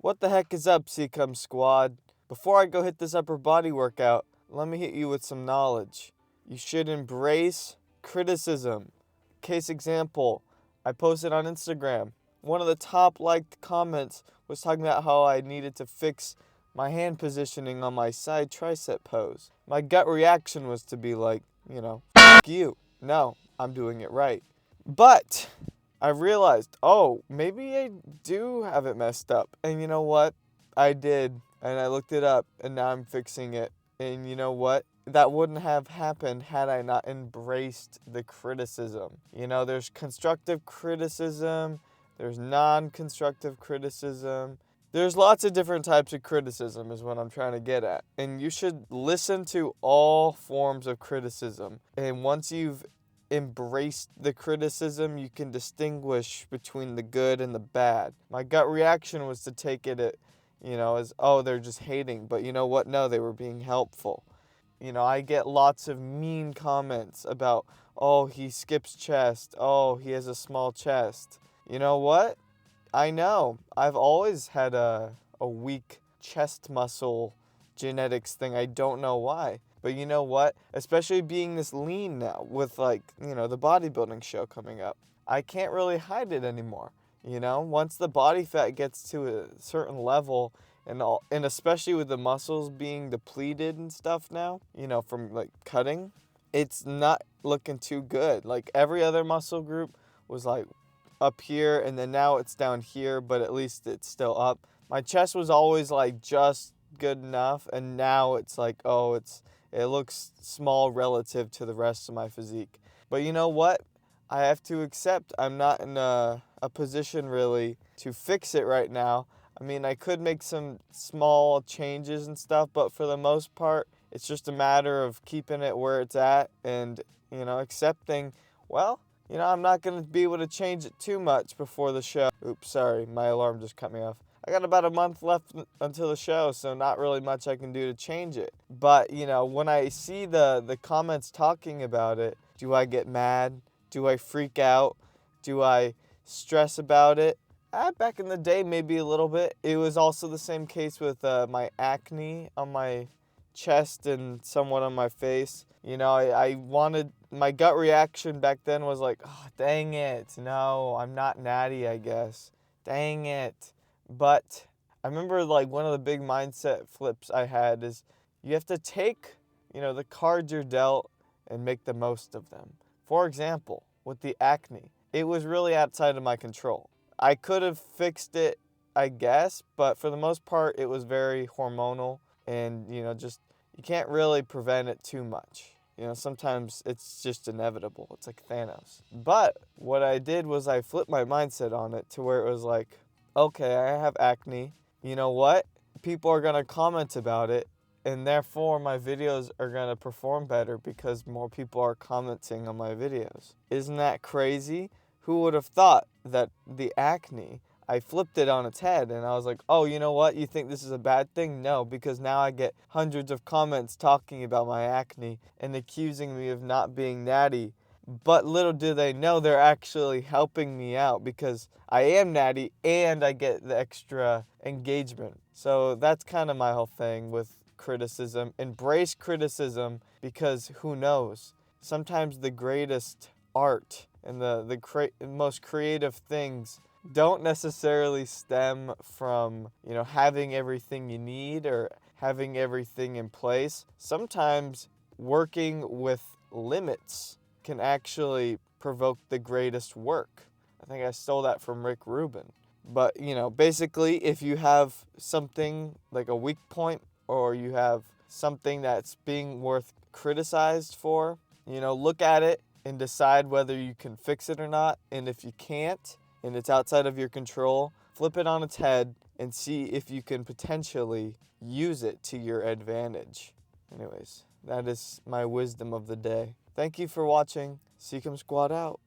What the heck is up, CCUM squad? Before I go hit this upper body workout, let me hit you with some knowledge. You should embrace criticism. Case example, I posted on Instagram. One of the top liked comments was talking about how I needed to fix my hand positioning on my side tricep pose. My gut reaction was to be like, F you. No, I'm doing it right. But I realized, maybe I do have it messed up. And you know what? I did. And I looked it up, and now I'm fixing it. And you know what? That wouldn't have happened had I not embraced the criticism. There's constructive criticism, there's non-constructive criticism. There's lots of different types of criticism is what I'm trying to get at. And you should listen to all forms of criticism. And once you've embraced the criticism, you can distinguish between the good and the bad. My gut reaction was to take it as, they're just hating. But you know what? No, they were being helpful. I get lots of mean comments about, he skips chest. He has a small chest. You know what? I know. I've always had a weak chest muscle genetics thing. I don't know why. But you know what? Especially being this lean now with the bodybuilding show coming up. I can't really hide it anymore. Once the body fat gets to a certain level and especially with the muscles being depleted and stuff now, from cutting, it's not looking too good. Every other muscle group was up here, and then now it's down here, but at least it's still up. My chest was always just good enough, and now it's it looks small relative to the rest of my physique. But you know what? I have to accept I'm not in a position really to fix it right now. I mean, I could make some small changes and stuff, but for the most part, it's just a matter of keeping it where it's at and, accepting, I'm not going to be able to change it too much before the show. Oops, sorry, my alarm just cut me off. I got about a month left until the show, so not really much I can do to change it. But, when I see the comments talking about it, do I get mad? Do I freak out? Do I stress about it? Back in the day, maybe a little bit. It was also the same case with my acne on my chest and somewhat on my face. I wanted, my gut reaction back then was dang it, no, I'm not natty, I guess. Dang it. But I remember one of the big mindset flips I had is you have to take, the cards you're dealt and make the most of them. For example, with the acne, it was really outside of my control. I could have fixed it, I guess, but for the most part, it was very hormonal and, you can't really prevent it too much. Sometimes it's just inevitable. It's like Thanos. But what I did was I flipped my mindset on it to where it was okay, I have acne. You know what? People are going to comment about it, and therefore my videos are going to perform better because more people are commenting on my videos. Isn't that crazy? Who would have thought that the acne, I flipped it on its head and I was you know what? You think this is a bad thing? No, because now I get hundreds of comments talking about my acne and accusing me of not being natty. But little do they know they're actually helping me out because I am natty and I get the extra engagement. So that's kind of my whole thing with criticism. Embrace criticism because who knows? Sometimes the greatest art and the most creative things don't necessarily stem from, having everything you need or having everything in place. Sometimes working with limits can actually provoke the greatest work. I think I stole that from Rick Rubin. But, basically, if you have something like a weak point or you have something that's being worth criticized for, look at it and decide whether you can fix it or not. And if you can't, and it's outside of your control, flip it on its head and see if you can potentially use it to your advantage. Anyways, that is my wisdom of the day. Thank you for watching. CCUM Squad out.